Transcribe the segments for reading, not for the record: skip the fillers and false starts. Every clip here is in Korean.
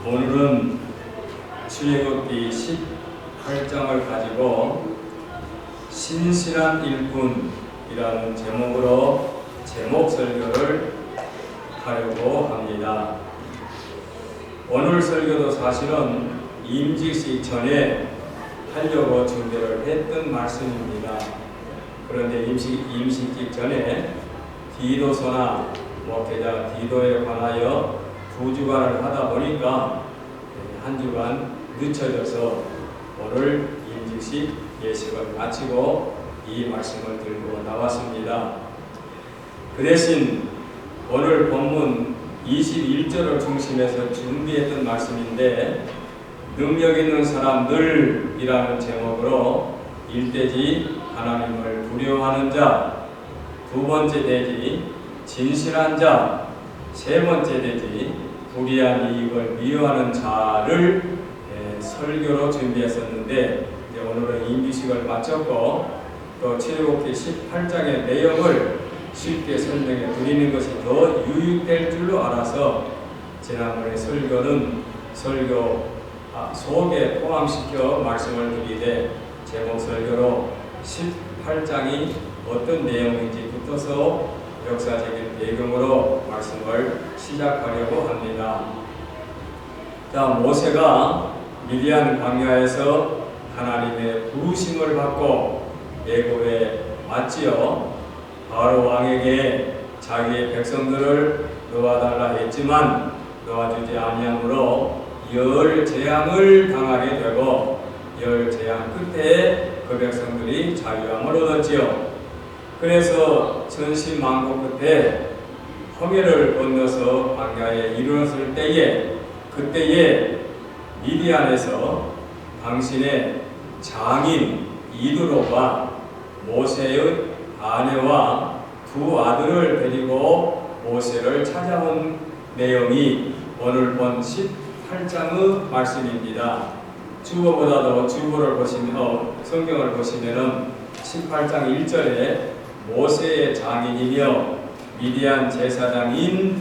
오늘은 출애굽기 18장을 가지고 신실한 일꾼이라는 제목으로 제목 설교를 하려고 합니다. 오늘 설교도 사실은 임직식 전에 하려고 준비를 했던 말씀입니다. 그런데 임직식 전에 디도서나 목회자 디도에 관하여 2주간을 하다 보니까 한 주간 늦춰져서 오늘 임직식 예식을 마치고 이 말씀을 들고 나왔습니다. 그 대신 오늘 본문 21절을 중심해서 준비했던 말씀인데 능력 있는 사람들이라는 제목으로 일대지 하나님을 두려워하는 자, 두 번째 대지 진실한 자, 세 번째 대지 불의한 이익을 미워하는 자를 설교로 준비했었는데 이제 오늘은 임직식을 마쳤고 또 출애굽기 18장의 내용을 쉽게 설명해 드리는 것이 더 유익될 줄로 알아서 지난번에 설교는 설교 속에 포함시켜 말씀을 드리되 제목 설교로 18장이 어떤 내용인지 붙어서 역사적인 배경으로 말씀을 시작하려고 합니다. 자, 모세가 미디안 광야에서 하나님의 부르심을 받고 애굽에 왔지요. 바로 왕에게 자기의 백성들을 놓아달라 했지만 놓아주지 아니하므로 열 재앙을 당하게 되고 열 재앙 끝에 그 백성들이 자유함을 얻었지요. 그래서 전신만고 끝에 홍해를 건너서 광야에 이르렀을 때에 그때에 미디안에서 당신의 장인 이드로가 모세의 아내와 두 아들을 데리고 모세를 찾아온 내용이 오늘 본 18장의 말씀입니다. 주보보다도 주보를 보시면 성경을 보시면은 18장 1절에 모세의 장인이며 미디안 제사장인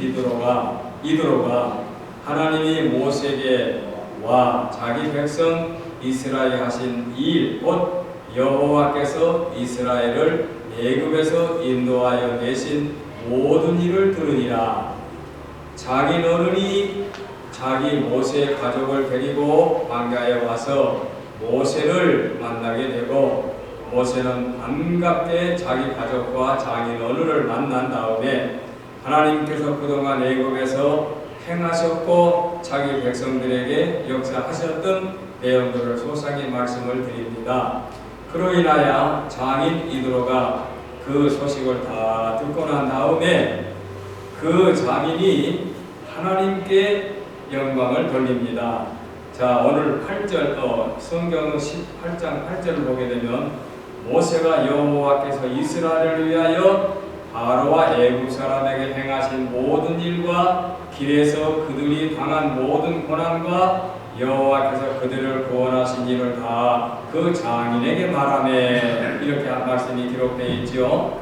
이드로가 하나님이 모세에게 와 자기 백성 이스라엘 하신 일 곧 여호와께서 이스라엘을 애굽에서 인도하여 내신 모든 일을 들으니라. 장인 어른이 자기 모세 가족을 데리고 광야에 와서 모세를 만나게 되고 모세는 반갑게 자기 가족과 장인 어른을 만난 다음에 하나님께서 그동안 애굽에서 행하셨고 자기 백성들에게 역사하셨던 내용들을 소상히 말씀을 드립니다. 그로 인하여 장인 이드로가 그 소식을 다 듣고 난 다음에 그 장인이 하나님께 영광을 돌립니다. 자, 오늘 8절 성경 18장 8절을 보게 되면 모세가 여호와께서 이스라엘을 위하여 바로와 애굽 사람에게 행하신 모든 일과 길에서 그들이 당한 모든 고난과 여호와께서 그들을 구원하신 일을 다 그 장인에게 말하매 이렇게 한 말씀이 기록되어 있죠.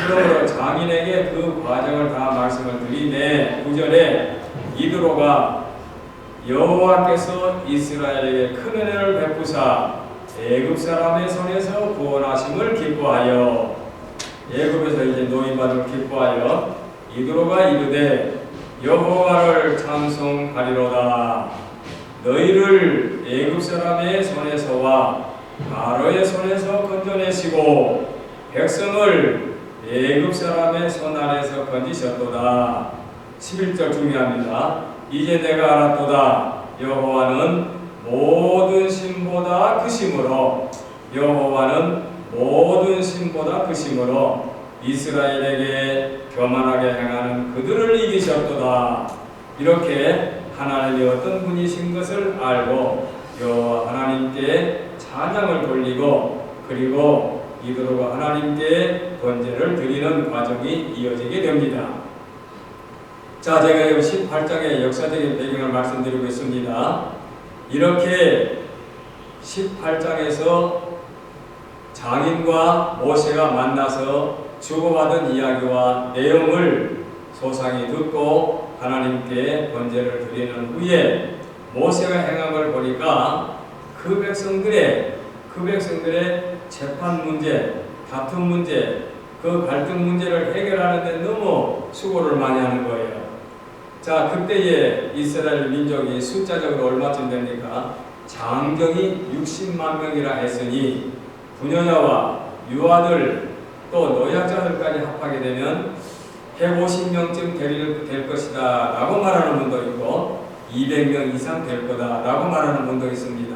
그러므로 장인에게 그 과정을 다 말씀을 드리매 9절에 이드로가 여호와께서 이스라엘에게 큰 은혜를 베푸사 애굽 사람의 손에서 구원하심을 기뻐하여 애굽에서 이제 노임받을 기뻐하여 이드로가 이르되 여호와를 찬송하리로다. 너희를 애굽 사람의 손에서와 바로의 손에서 건져내시고 백성을 애굽 사람의 손 아래에서 건지셨도다. 11절 중요합니다. 이제 내가 알았도다. 여호와는 모든 신보다 크심으로 여호와는 모든 신보다 크심으로 이스라엘에게 교만하게 행하는 그들을 이기셨도다. 이렇게 하나님이 어떤 분이신 것을 알고 여호와 하나님께 찬양을 돌리고 그리고 이드로가 하나님께 번제를 드리는 과정이 이어지게 됩니다. 자, 제가 여기 18장의 역사적인 배경을 말씀드리고 있습니다. 이렇게 18장에서 장인과 모세가 만나서 주고받은 이야기와 내용을 소상히 듣고 하나님께 번제를 드리는 후에 모세가 행한 걸 보니까 그 백성들의 재판 문제, 다툼 문제, 그 갈등 문제를 해결하는데 너무 수고를 많이 하는 거예요. 자, 그때의 이스라엘 민족이 숫자적으로 얼마쯤 됩니까? 장정이 60만 명이라 했으니 부녀자와 유아들 또 노약자들까지 합하게 되면 150명쯤 될 것이다 라고 말하는 분도 있고 200명 이상 될 거다 라고 말하는 분도 있습니다.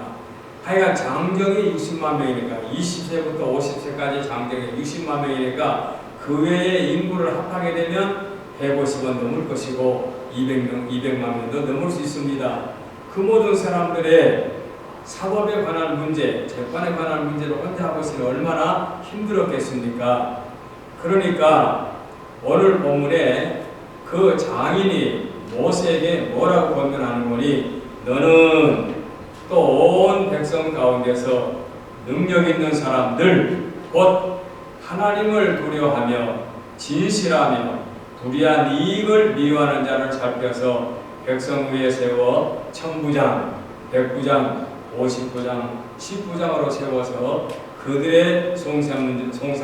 하여간 장정이 60만 명이니까 20세부터 50세까지 장정이 60만 명이니까 그 외의 인구를 합하게 되면 150은 넘을 것이고 200만 명도 넘을 수 있습니다. 그 모든 사람들의 사법에 관한 문제, 재판에 관한 문제를 혼자 하고 있으니 얼마나 힘들었겠습니까? 그러니까 오늘 본문에 그 장인이 모세에게 뭐라고 권면하는 거니? 너는 또 온 백성 가운데서 능력 있는 사람들, 곧 하나님을 두려워하며 진실하며 불의한 이익을 미워하는 자를 살펴서 백성 위에 세워 천부장, 백부장, 50부장, 10부장으로 세워서 그들의 송사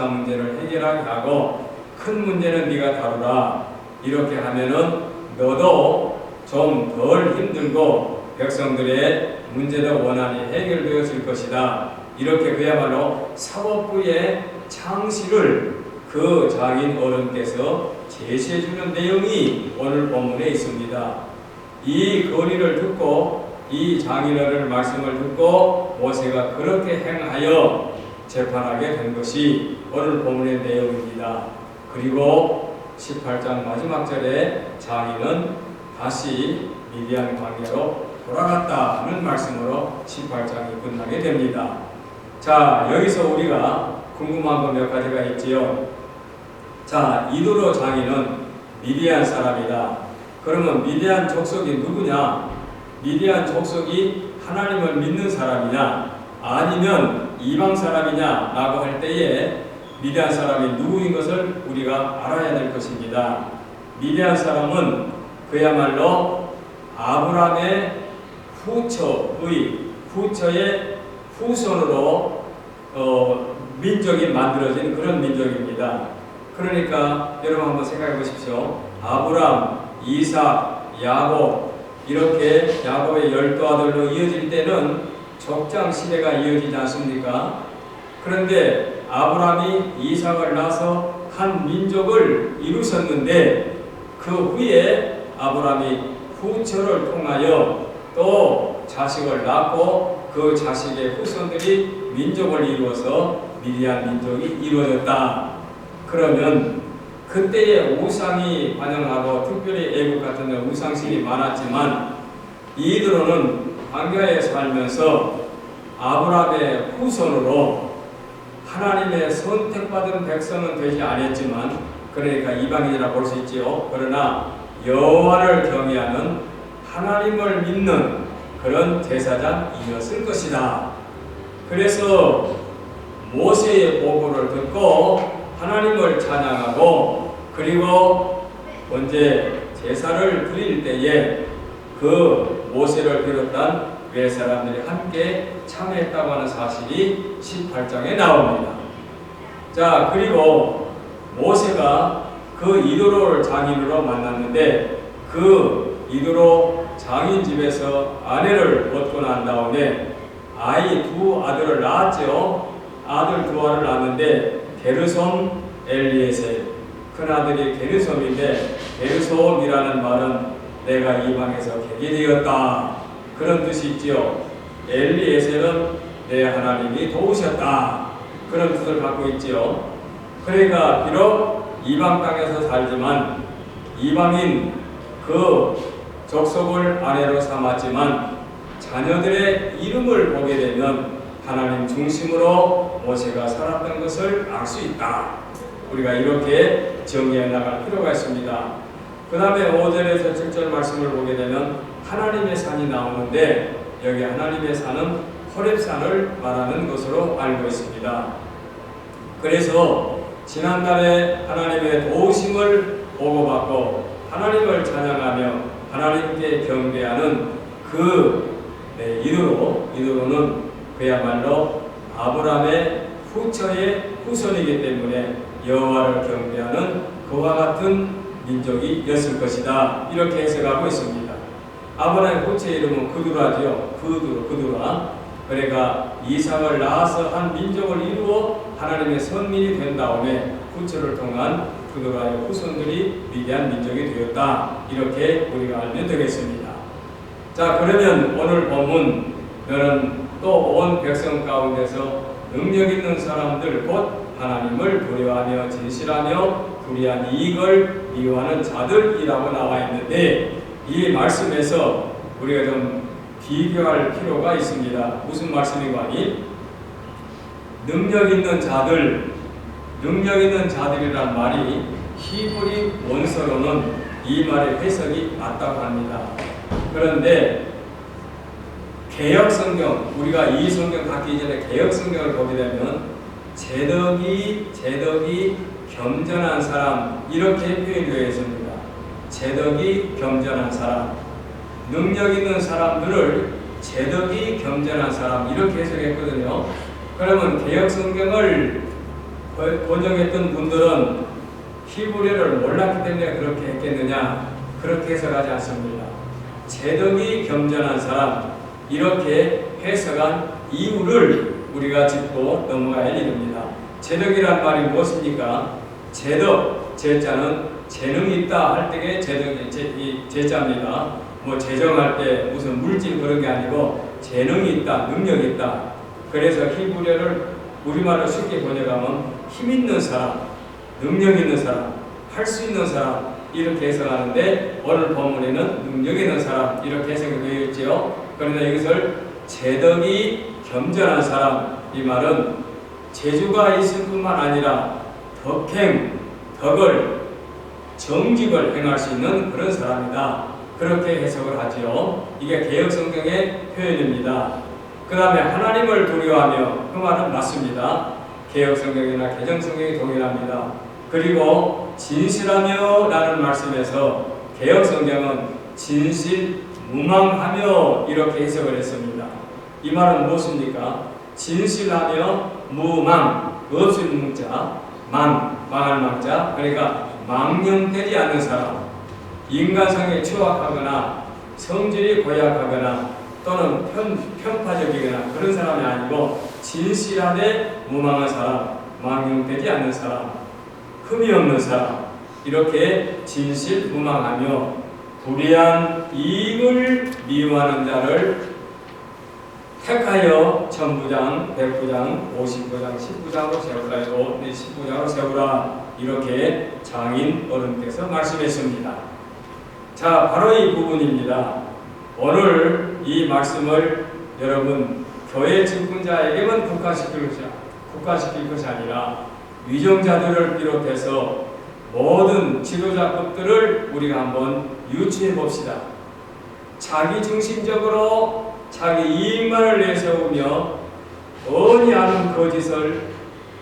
문제를 해결하게 하고 큰 문제는 네가 다루라. 이렇게 하면은 너도 좀 덜 힘들고 백성들의 문제도 원활히 해결되어질 것이다. 이렇게 그야말로 사법부의 창시를 그 장인 어른께서 제시해주는 내용이 오늘 본문에 있습니다. 이 거리를 듣고 이 장인어른의 말씀을 듣고 모세가 그렇게 행하여 재판하게 된 것이 오늘 본문의 내용입니다. 그리고 18장 마지막 절에 장인은 다시 미디안 광야로 돌아갔다는 말씀으로 18장이 끝나게 됩니다. 자, 여기서 우리가 궁금한 거 몇 가지가 있지요. 자, 이도로 장인은 미디안 사람이다. 그러면 미디안 족속이 누구냐? 미디안 족속이 하나님을 믿는 사람이냐 아니면 이방 사람이냐 라고 할 때에 미디안 사람이 누구인 것을 우리가 알아야 될 것입니다. 미디안 사람은 그야말로 아브라함의 후처의 후손으로 민족이 만들어진 그런 민족입니다. 그러니까 여러분 한번 생각해 보십시오. 아브라함, 이삭, 야곱 이렇게 야곱의 12아들로 이어질 때는 족장 시대가 이어지지 않습니까? 그런데 아브라함이 이삭을 낳아서 한 민족을 이루셨는데 그 후에 아브라함이 후처를 통하여 또 자식을 낳고 그 자식의 후손들이 민족을 이루어서 미디안 민족이 이루어졌다. 그러면 그때의 우상이 반영하고 특별히 애국 같은 데 우상신이 많았지만 이들은 광야에 살면서 아브라함의 후손으로 하나님의 선택받은 백성은 되지 않았지만 그러니까 이방인이라 볼 수 있지요. 그러나 여호와를 경외하는 하나님을 믿는 그런 제사장이었을 것이다. 그래서 모세의 보고를 듣고 하나님을 찬양하고 그리고 언제 제사를 드릴 때에 그 모세를 비롯한 외 사람들이 함께 참여했다고 하는 사실이 18장에 나옵니다. 자, 그리고 모세가 그 이도로를 장인으로 만났는데 그 이도로 장인 집에서 아내를 얻고 난 다음에 아이 두 아들을 낳았죠. 아들 두 아들을 낳았는데 게르솜, 엘리에셀. 큰아들이 게르솜인데 게르솜이라는 말은 내가 이방에서 객이 되었다 그런 뜻이 있지요. 엘리에셀은 내 하나님이 도우셨다 그런 뜻을 갖고 있지요. 그러니까 비록 이방 땅에서 살지만 이방인 그 족속을 아내로 삼았지만 자녀들의 이름을 보게 되면 하나님 중심으로 모세가 살았던 것을 알 수 있다. 우리가 이렇게 정리해 나갈 필요가 있습니다. 그 다음에 5절에서 7절 말씀을 보게 되면 하나님의 산이 나오는데 여기 하나님의 산은 호렙산을 말하는 것으로 알고 있습니다. 그래서 지난달에 하나님의 도우심을 보고받고 하나님을 찬양하며 하나님께 경배하는 이도로는 그야말로 아브라함의 후처의 후손이기 때문에 여호와를 경배하는 그와 같은 민족이었을 것이다. 이렇게 해석하고 있습니다. 아브라함의 후처의 이름은 그두라지요. 그두라. 그러니까 이삭을 낳아서 한 민족을 이루어 하나님의 선민이 된 다음에 후처를 통한 그두라의 후손들이 위대한 민족이 되었다. 이렇게 우리가 알면 되겠습니다. 자, 그러면 오늘 본문 너는 또 온 백성 가운데서 능력 있는 사람들 곧 하나님을 두려워하며 진실하며 불의한 이익을 미워하는 자들이라고 나와 있는데 이 말씀에서 우리가 좀 비교할 필요가 있습니다. 무슨 말씀이고 하니 능력 있는 자들이란 말이 히브리 원서로는 이 말의 해석이 맞다고 합니다. 그런데 개역성경, 우리가 이 성경 갖기 전에 개역성경을 보게 되면 제덕이 겸전한 사람 이렇게 표현되어 있습니다. 제덕이 겸전한 사람, 능력 있는 사람들을 제덕이 겸전한 사람 이렇게 해석했거든요. 그러면 개역성경을 번역했던 분들은 히브리어를 몰랐기 때문에 그렇게 했겠느냐? 그렇게 해석하지 않습니다. 제덕이 겸전한 사람 이렇게 해석한 이유를 우리가 짚고 넘어가야 일입니다. 제덕이란 말이 무엇입니까? 제덕, 제자는 재능이 있다 할 때의 제덕이 제자입니다. 뭐 재정할 때 무슨 물질 그런 게 아니고 재능이 있다, 능력이 있다. 그래서 히브리어를 우리말로 쉽게 번역하면 힘 있는 사람, 능력 있는 사람, 할 수 있는 사람 이렇게 해석하는데 오늘 본문에는 능력 있는 사람 이렇게 해석이 되어 있죠. 그런데 이것을 제덕이 겸전한 사람 이 말은 재주가 있을 뿐만 아니라 덕을 정직을 행할 수 있는 그런 사람이다. 그렇게 해석을 하지요. 이게 개역성경의 표현입니다. 그 다음에 하나님을 두려워하며 그 말은 맞습니다. 개역성경이나 개정성경이 동일합니다. 그리고 진실하며 라는 말씀에서 개역성경은 진실, 무망하며 이렇게 해석을 했습니다. 이 말은 무엇입니까? 진실하며 무망, 없을 뭉자, 망할 망자, 그러니까 망령되지 않는 사람, 인간성에 추악하거나 성질이 고약하거나 또는 편파적이거나 그런 사람이 아니고 진실하되 무망한 사람, 망령되지 않는 사람, 흠이 없는 사람 이렇게 진실 무망하며 불의한 이익을 미워하는 자를 택하여 천부장, 백부장, 50부장, 10부장으로 세우라. 10부장으로 세우라. 이렇게 장인 어른께서 말씀했습니다. 자, 바로 이 부분입니다. 오늘 이 말씀을 여러분 교회 직분자에게만 국가시킬 것이 아니라 위정자들을 비롯해서 모든 지도자급들을 우리가 한번 유추해 봅시다. 자기 중심적으로 자기 이익만을 내세우며 뻔히 아는 거짓을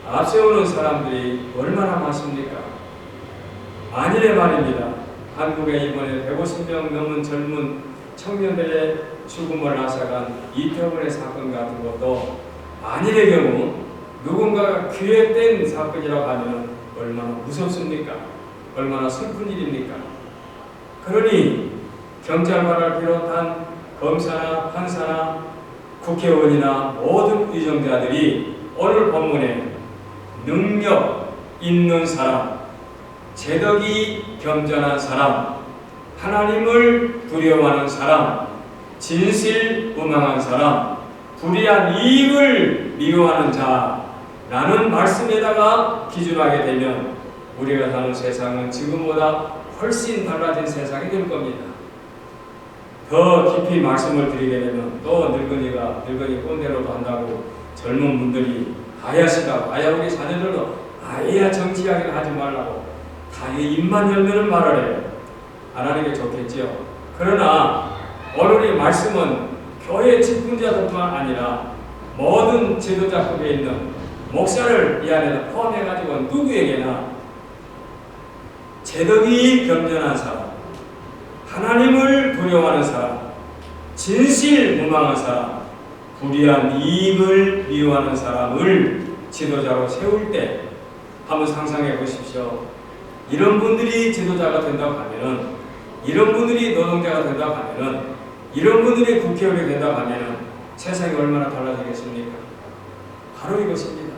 앞세우는 사람들이 얼마나 많습니까? 만일에 말입니다. 한국에 이번에 150명 넘은 젊은 청년들의 죽음을 앗아간 이태원의 사건 같은 것도 만일의 경우 누군가가 기획된 사건이라고 하면 얼마나 무섭습니까? 얼마나 슬픈 일입니까? 그러니 경찰관을 비롯한 검사나 판사나 국회의원이나 모든 위정자들이 오늘 본문에 능력 있는 사람, 제덕이 겸전한 사람, 하나님을 두려워하는 사람, 진실무망한 사람, 불의한 이익을 미워하는 자라는 말씀에다가 기준하게 되면 우리가 사는 세상은 지금보다 훨씬 달라진 세상이 될 겁니다. 더 깊이 말씀을 드리게 되면 또 늙은이 꼰대로도 한다고 젊은 분들이 아야시다, 아야 우리 자녀들도 아야 정치 이야기를 하지 말라고 다 입만 열면은 말을 해요. 안 하는 게 좋겠지요. 그러나 오늘 이 말씀은 교회 직분자들뿐만 아니라 모든 지도자급에 있는 목사를 이 안에 포함해가지고 누구에게나 제덕이 겸전한 사람, 하나님을 두려워하는 사람, 진실무망한 사람, 불의한 이익을 미워하는 사람을 지도자로 세울 때 한번 상상해 보십시오. 이런 분들이 지도자가 된다고 하면은, 이런 분들이 노동자가 된다고 하면은, 이런 분들이 국회의원이 된다고 하면은 세상이 얼마나 달라지겠습니까? 바로 이것입니다.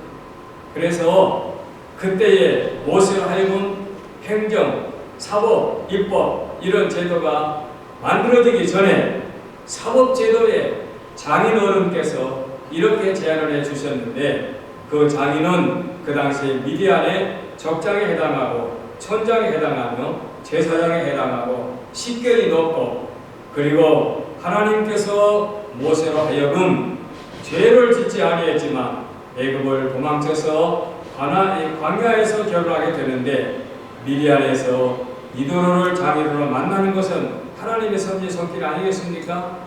그래서 그때의 모세로 하여금 행정, 사법, 입법 이런 제도가 만들어지기 전에 사법제도에 장인 어른께서 이렇게 제안을 해주셨는데, 그 장인은 그 당시 미디안의 적장에 해당하고 촌장에 해당하며 제사장에 해당하고 식견이 높고, 그리고 하나님께서 모세로 하여금 죄를 짓지 아니했지만 애굽을 도망쳐서 광야에서 결혼하게 되는데, 미디안에서 이도로를 장인으로 만나는 것은 하나님의 선지 손길 아니겠습니까?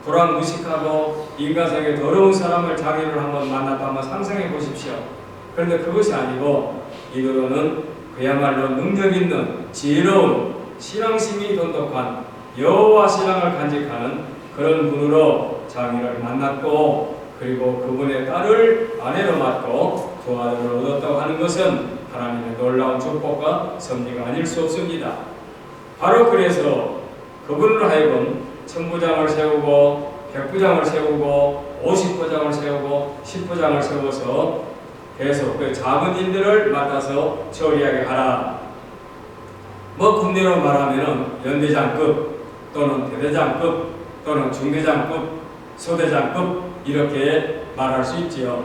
불안무식하고 인간성에 더러운 사람을 장인으로 한번 만났다 한번 상상해 보십시오. 그런데 그것이 아니고 이도로는 그야말로 능력 있는 지혜로운 신앙심이 돈독한 여호와 신앙을 간직하는 그런 분으로 장인을 만났고, 그리고 그분의 딸을 아내로 맡고 두 아들을 얻었다고 하는 것은 하나님의 놀라운 축복과 섭리가 아닐 수 없습니다. 바로 그래서 그분으로 하여금 천부장을 세우고 백부장을 세우고 50부장을 세우고 10부장을 세워서 계속 그 작은 일들을 맡아서 처리하게 하라. 뭐 군대로 말하면은 연대장급 또는 대대장급 또는 중대장급, 소대장급 이렇게 말할 수 있지요.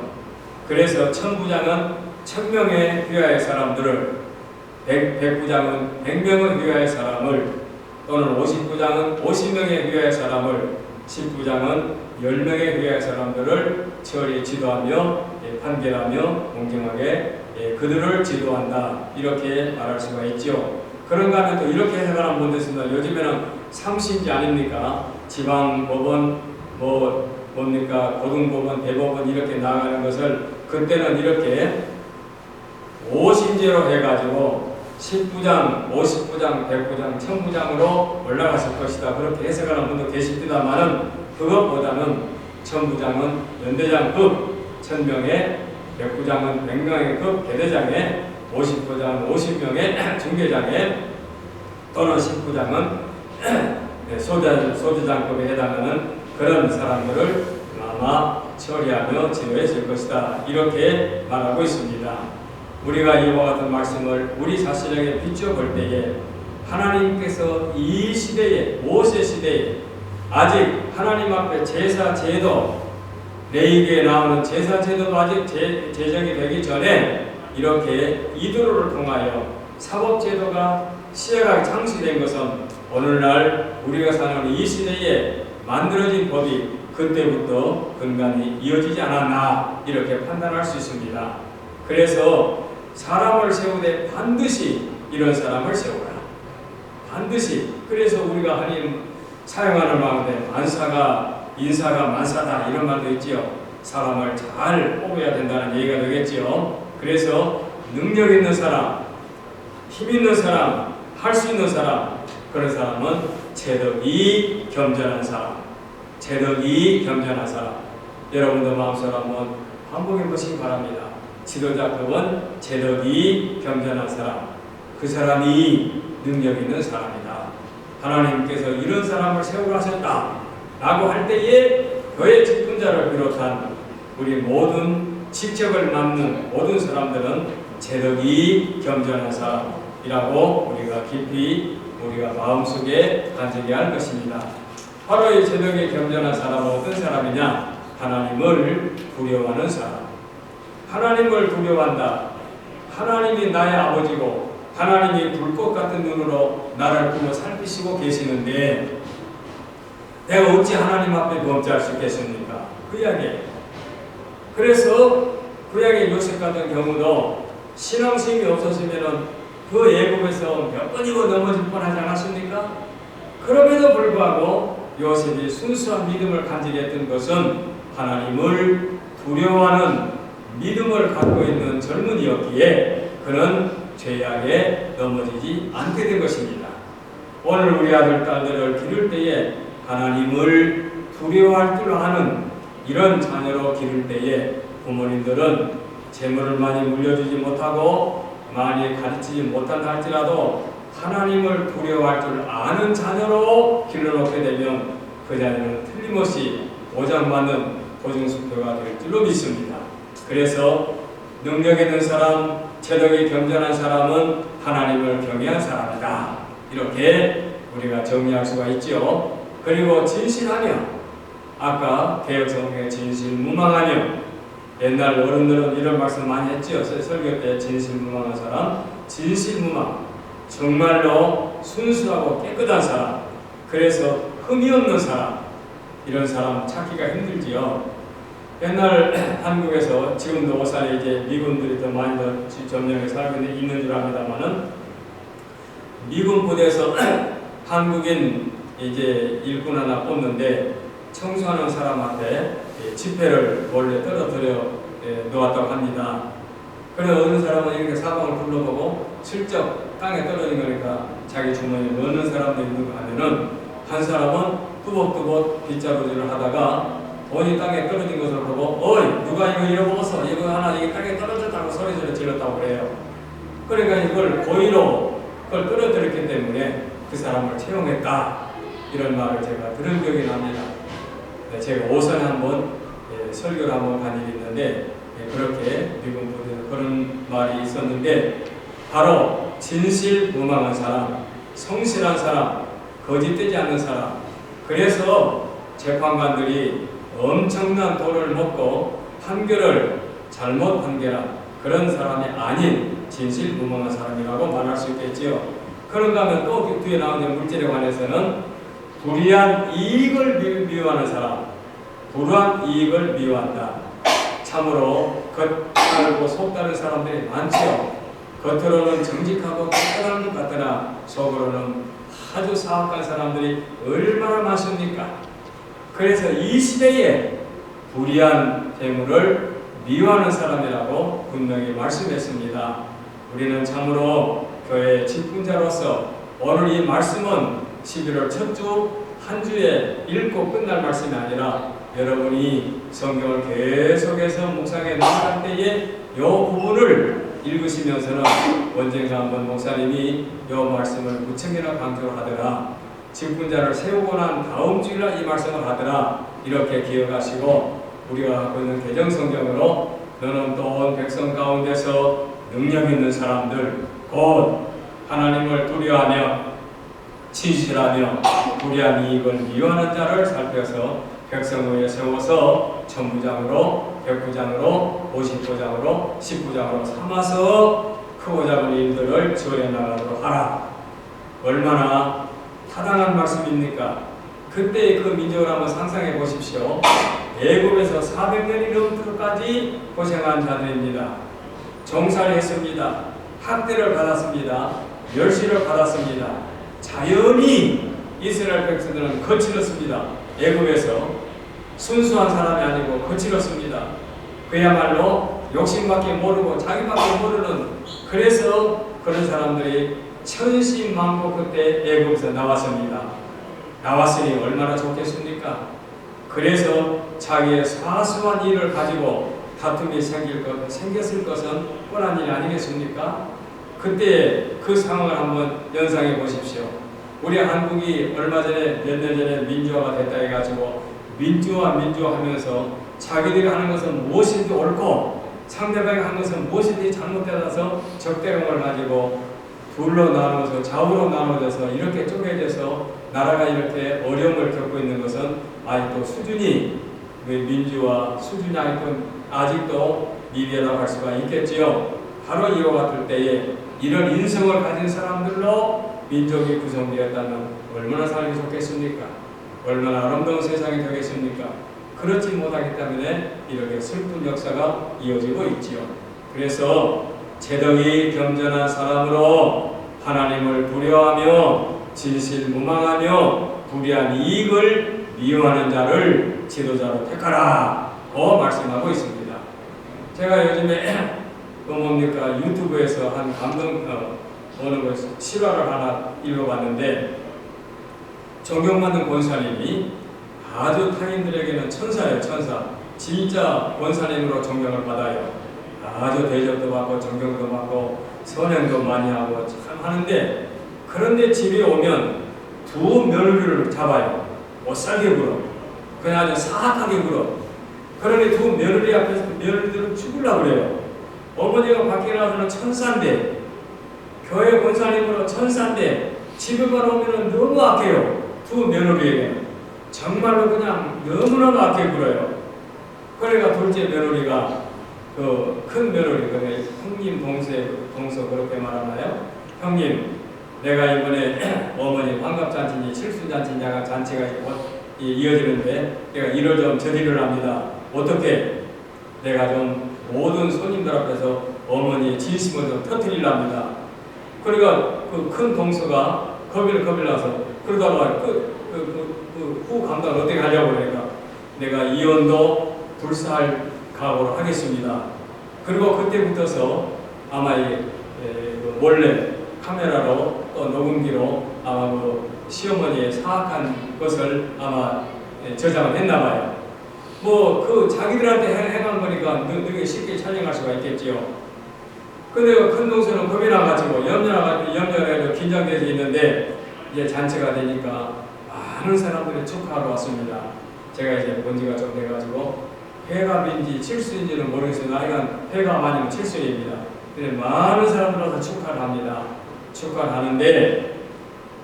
그래서 천부장은 1000명의 휘하의 사람들을, 백부장은 100명의 휘하의 사람을, 또는 50부장은 50명의 휘하의 사람을, 10부장은 10명의 휘하의 사람들을 처리 지도하며 판결하며 공정하게 그들을 지도한다. 이렇게 말할 수가 있죠. 그런가 하면 또 이렇게 해석하는 분도 있습니다. 요즘에는 삼신제 아닙니까? 지방법원, 뭡니까? 고등법원, 대법원 이렇게 나가는 것을 그때는 이렇게 5신제로 해가지고 10부장, 50부장, 100부장, 1000부장으로 올라갔을 것이다. 그렇게 해석하는 분도 계십니다만은 그것보다는 1000부장은 연대장급 1000명에, 100부장은 100명의 급 대대장에, 50부장은 50명의 중대장에, 또는 10부장은 소대장급에 해당하는 그런 사람들을 아마 처리하며 지도해줄 것이다. 이렇게 말하고 있습니다. 우리가 이와 같은 말씀을 우리 자신에게 비춰볼 때에 하나님께서 이 시대에, 모세 시대에 아직 하나님 앞에 제사 제도, 레위기에 나오는 제사 제도도 아직 제정이 되기 전에 이렇게 이도로를 통하여 사법 제도가 시행하게 창시된 것은 오늘날 우리가 사는 이 시대에 만들어진 법이 그때부터 근간이 이어지지 않았나 이렇게 판단할 수 있습니다. 그래서 사람을 세우되 반드시 이런 사람을 세우라. 반드시. 그래서 우리가 하나님 사용하는 마음에 인사가 만사다 이런 말도 있지요. 사람을 잘 뽑아야 된다는 얘기가 되겠지요. 그래서 능력 있는 사람, 힘 있는 사람, 할 수 있는 사람, 그런 사람은 제덕이 겸전한 사람, 제덕이 겸전한 사람. 여러분도 마음속으로 한번 반복해 보시기 바랍니다. 지도자급은 제덕이 겸전한 사람, 그 사람이 능력 있는 사람이다. 하나님께서 이런 사람을 세우라셨다 라고 할 때에 교회 직분자를 비롯한 우리 모든 직책을 맡는 모든 사람들은 제덕이 겸전한 사람이라고 우리가 깊이 우리가 마음속에 간직해야 할 것입니다. 바로 이 제덕이 겸전한 사람은 어떤 사람이냐? 하나님을 두려워하는 사람. 하나님을 두려워한다. 하나님이 나의 아버지고 하나님이 불꽃 같은 눈으로 나를 보며 살피시고 계시는데 내가 어찌 하나님 앞에 범죄할 수 있겠습니까? 그 이야기예요. 그래서 그 이야기 요셉 같은 경우도 신앙심이 없었으면 그 애굽에서 몇 번이고 넘어질 뻔하지 않았습니까? 그럼에도 불구하고 요셉이 순수한 믿음을 간직했던 것은 하나님을 두려워하는 믿음을 갖고 있는 젊은이였기에 그는 죄악에 넘어지지 않게 된 것입니다. 오늘 우리 아들, 딸들을 기를 때에 하나님을 두려워할 줄 아는 이런 자녀로 기를 때에 부모님들은 재물을 많이 물려주지 못하고 많이 가르치지 못한다 할지라도 하나님을 두려워할 줄 아는 자녀로 길러놓게 되면 그 자녀는 틀림없이 보장받는 보증수표가 될 줄로 믿습니다. 그래서 능력 있는 사람, 제덕이 겸손한 사람은 하나님을 경외한 사람이다. 이렇게 우리가 정리할 수가 있죠. 그리고 진실하며, 아까 개혁성경에 진실무망하며, 옛날 어른들은 이런 말씀 많이 했지요. 설교 때 진실무망한 사람, 진실무망, 정말로 순수하고 깨끗한 사람, 그래서 흠이 없는 사람, 이런 사람 찾기가 힘들지요. 옛날 한국에서, 지금도 오산에 이제 미군들이 더 많이 더 점령해 살고 있는 줄 압니다만은, 미군 부대에서 한국인 이제 일꾼 하나 뽑는데 청소하는 사람한테 지폐를 원래 떨어뜨려 놓았다고 합니다. 그래서 어느 사람은 이렇게 사방을 둘러보고 슬쩍 땅에 떨어진 거니까 자기 주머니에 넣는 사람도 있는 거 하면은, 한 사람은 뚜벅뚜벅 빗자루질을 하다가 돈이 땅에 떨어진 것을 보고, 어이, 누가 이거 잃어먹었어? 이거 하나 이게 땅에 떨어졌다고 소리를 질렀다고 그래요. 그러니까 이걸 고의로 그걸 떨어뜨렸기 때문에 그 사람을 채용했다. 이런 말을 제가 들은 기억이 납니다. 제가 오산에 한번 설교를 한번 간 일이 있는데, 그렇게 미군 부대에서 그런 말이 있었는데, 바로 진실무망한 사람, 성실한 사람, 거짓되지 않는 사람, 그래서 재판관들이 엄청난 돈을 먹고 판결을 잘못 판결한 그런 사람이 아닌 진실무망한 사람이라고 말할 수 있겠지요. 그런가 하면 또 뒤에 나오는 물질에 관해서는 불의한 이익을 미워하는 사람, 불우한 이익을 미워한다. 참으로 겉다르고 속다른 사람들이 많지요. 겉으로는 정직하고 깨끗한 것 같으나 속으로는 아주 사악한 사람들이 얼마나 많습니까? 그래서 이 시대에 불의한 재물을 미워하는 사람이라고 분명히 말씀했습니다. 우리는 참으로 교회 직분자로서 오늘 이 말씀은 11월 첫 주 한 주에 읽고 끝날 말씀이 아니라, 여러분이 성경을 계속해서 묵상해 나갈 때에 이 부분을 읽으시면서는 언젠가 한번 목사님이 이 말씀을 무척이나 강조를 하더라, 직분자를 세우고 난 다음 주일날 이 말씀을 하더라, 이렇게 기억하시고, 우리가 갖고 있는 개정성경으로 너는 또 온 백성 가운데서 능력 있는 사람들, 곧 하나님을 두려워하며 진실하며 불의한 이익을 미워하는 자를 살펴서 백성 위에 세워서 천부장으로, 백부장으로, 50부장으로, 10부장으로 삼아서 크고 작은 일들을 지원해 나가도록 하라. 얼마나 타당한 말씀입니까? 그때의 그 민족을 한번 상상해 보십시오. 애굽에서 400년이 넘도록까지 고생한 자들입니다. 정살을 했습니다. 학대를 받았습니다. 멸시를 받았습니다. 자연히 이스라엘 백성들은 거칠었습니다. 애굽에서 순수한 사람이 아니고 거칠었습니다. 그야말로 욕심밖에 모르고 자기밖에 모르는, 그래서 그런 사람들이 천신만고 그때 애굽에서 나왔습니다. 나왔으니 얼마나 좋겠습니까? 그래서 자기의 사소한 일을 가지고 다툼이 생겼을 것은 뻔한 일이 아니겠습니까? 그때 그 상황을 한번 연상해 보십시오. 우리 한국이 얼마 전에, 몇 년 전에 민주화가 됐다 해가지고 민주화 하면서 자기들이 하는 것은 무엇인지 옳고 상대방이 하는 것은 무엇인지 잘못되어서 적대감을 가지고 둘로 나누어서 좌우로 나누어져서 이렇게 쪼개져서 나라가 이렇게 어려움을 겪고 있는 것은 아직도 수준이, 민주화 수준이 아직도 미비하다고 할 수가 있겠지요. 바로 이와 같을 때에 이런 인성을 가진 사람들로 민족이 구성되었다면 얼마나 살기 좋겠습니까? 얼마나 아름다운 세상이 되겠습니까? 그렇지 못하기 때문에 이렇게 슬픈 역사가 이어지고 있지요. 그래서 제덕이 겸손한 사람으로 하나님을 두려워하며 진실무망하며 불의한 이익을 미워하는 자를 지도자로 택하라고 말씀하고 있습니다. 제가 요즘에 뭡니까 유튜브에서 한 어느 것이 실화를 하나 읽어봤는데, 존경받는 권사님이 아주 타인들에게는 천사예요, 천사. 진짜 권사님으로 존경을 받아요. 아주 대접도 받고 존경도 받고 선행도 많이 하고 참 하는데, 그런데 집에 오면 두 며느리를 잡아요. 못살게 굴어. 그냥 아주 사악하게 굴어. 그러니 두 며느리 앞에서 며느리들은 죽으려고 그래요. 어머니가 밖에 나가서는 천사인데, 교회 권사님으로 천사인데 집에만 오면은 너무 악해요. 두 며느리에게 정말로 그냥 너무너무 악해 굴어요. 그러니까 둘째 며느리가 그 큰 며느리, 형님 동서 그렇게 말하나요? 형님, 내가 이번에 어머니 환갑잔치니 칠순잔치니 야간 잔치가 이어지는데 내가 이를 좀 저지를 합니다. 어떻게? 내가 좀 모든 손님들 앞에서 어머니의 진심을 좀 터뜨리랍니다. 그러니까 그 큰 동서가 겁이 나서 그러다가 후 감당을 어떻게 하려고 그러니까 내가 이혼도 불사할 각오를 하겠습니다. 그리고 그때부터서 아마 몰래 카메라로 또 녹음기로 아마 그 시어머니의 사악한 것을 아마 저장을 했나 봐요. 뭐 그 자기들한테 행한 거니까 되게 쉽게 촬영할 수가 있겠지요. 근데 큰 동생은 겁이 나가지고 염려해서 긴장돼서 있는데 이제 잔치가 되니까 많은 사람들이 축하하러 왔습니다. 제가 이제 본 지가 좀 돼가지고 회갑인지 칠순인지는 모르겠어요. 나이가 회갑 아니면 칠순입니다. 근데 많은 사람들 와서 축하를 합니다. 축하를 하는데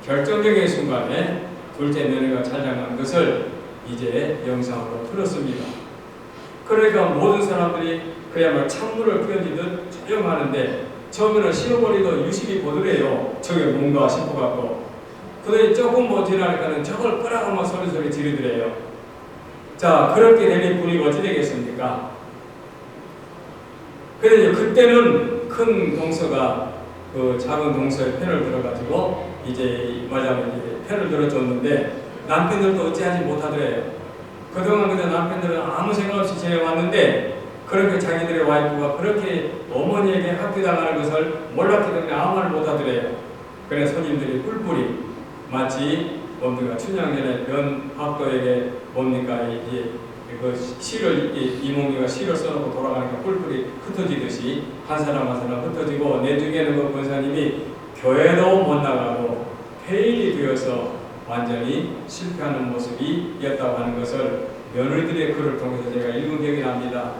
결정적인 순간에 둘째 며느리가 촬영한 것을 이제 영상으로 틀었습니다. 그러니까 모든 사람들이 그야말로 찬물을 끼얹듯 조용하는데 처음에는 시어머니도 유심히 보더래요. 저게 뭔가 싶어갖고. 근데 조금 뭐 지나니까는 저걸 끄라고만 소리 지르더래요. 자, 그렇게 되니 분위기가 어찌 되겠습니까? 그래서 그때는 큰 동서가 그 작은 동서의 편을 들어가지고 이제 말하자면 이제 편을 들어줬는데 남편들도 어찌하지 못하더래요. 그동안 근데 남편들은 아무 생각 없이 지내왔는데 그렇게 자기들의 와이프가 그렇게 어머니에게 학대당하는 것을 몰랐기 때문에 아무 말을 못하더래요. 그래서 손님들이 뿔뿔이 마치 뭡니까 춘향전에 변학도에게 뭡니까 이제 그 시를 이몽규가 시를 써놓고 돌아가니까 뿔뿔이 흩어지듯이 한 사람 흩어지고 내 중에는 그 권사님이 교회도 못 나가고 폐인이 되어서 완전히 실패하는 모습이었다고 하는 것을 며느리들의 글을 통해서 제가 읽은 기억이 납니다.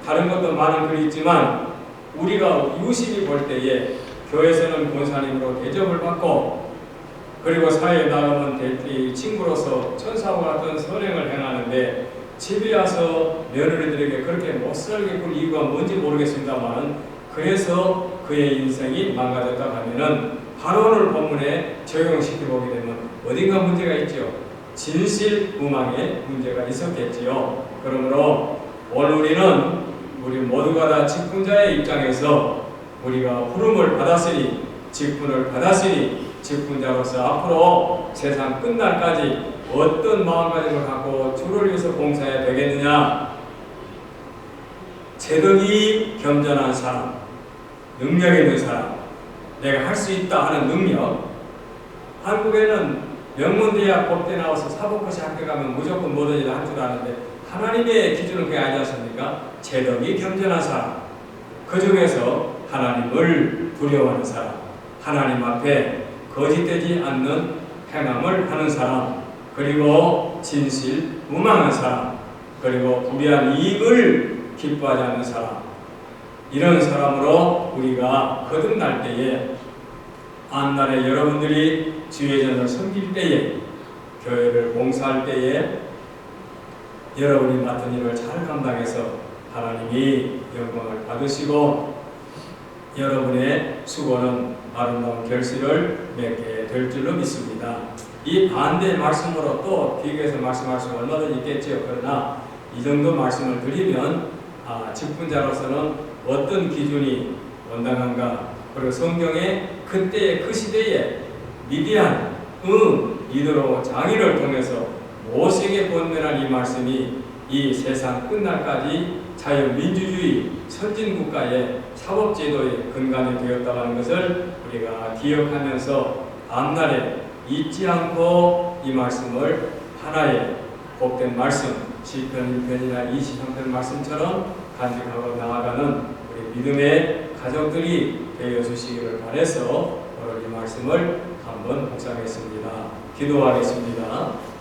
다른 것도 많은 글이 있지만 우리가 유심히 볼 때에 교회에서는 권사님으로 대접을 받고 그리고 사회에 나가면 친구로서 천사와 같은 선행을 행하는데 집에 와서 며느리들에게 그렇게 못살게 굴 이유가 뭔지 모르겠습니다만 그래서 그의 인생이 망가졌다고 하면은 바로 오늘 본문에 적용시켜보게 되면 어딘가 문제가 있죠. 진실무망의 문제가 있었겠지요. 그러므로 오늘 우리 모두가 다 직분자의 입장에서 우리가 부름을 받았으니 직분을 받았으니 직분자로서 앞으로 세상 끝날까지 어떤 마음가짐을 갖고 주를 위해서 봉사해야 되겠느냐. 제덕이 겸손한 사람, 능력 있는 사람, 내가 할 수 있다 하는 능력. 한국에는 명문대학 법대 나와서 사법고시 학교 가면 무조건 뭐든지 할 줄 아는데 하나님의 기준은 그게 아니지 않습니까? 제덕이 겸손한 사람, 그 중에서 하나님을 두려워하는 사람, 하나님 앞에 거짓되지 않는 행함을 하는 사람, 그리고 진실무망한 사람, 그리고 불의한 이익을 기뻐하지 않는 사람, 이런 사람으로 우리가 거듭날 때에 앞날에 여러분들이 주의전을 섬길 때에 교회를 봉사할 때에 여러분이 맡은 일을 잘 감당해서 하나님이 영광을 받으시고 여러분의 수고는 아름다운 결실을 맺게 될 줄로 믿습니다. 이 반대의 말씀으로 또 비교해서 말씀할 수 얼마든지 있겠지요. 그러나 이 정도 말씀을 드리면 직분자로서는 어떤 기준이 온당한가, 그리고 성경의 그때의 그 시대에 미디안, 이드로 장인을 통해서 모세에게 권면한 이 말씀이 이 세상 끝날까지 자유민주주의 선진국가의 사법제도의 근간이 되었다고 하는 것을 우리가 기억하면서 앞날에 잊지 않고 이 말씀을 하나의 복된 말씀, 시편 1편이나 23편 말씀처럼 간직하고 나아가는 우리 믿음의 가족들이 되어 주시기를 바라서 오늘 이 말씀을 한번 묵상했습니다. 기도하겠습니다.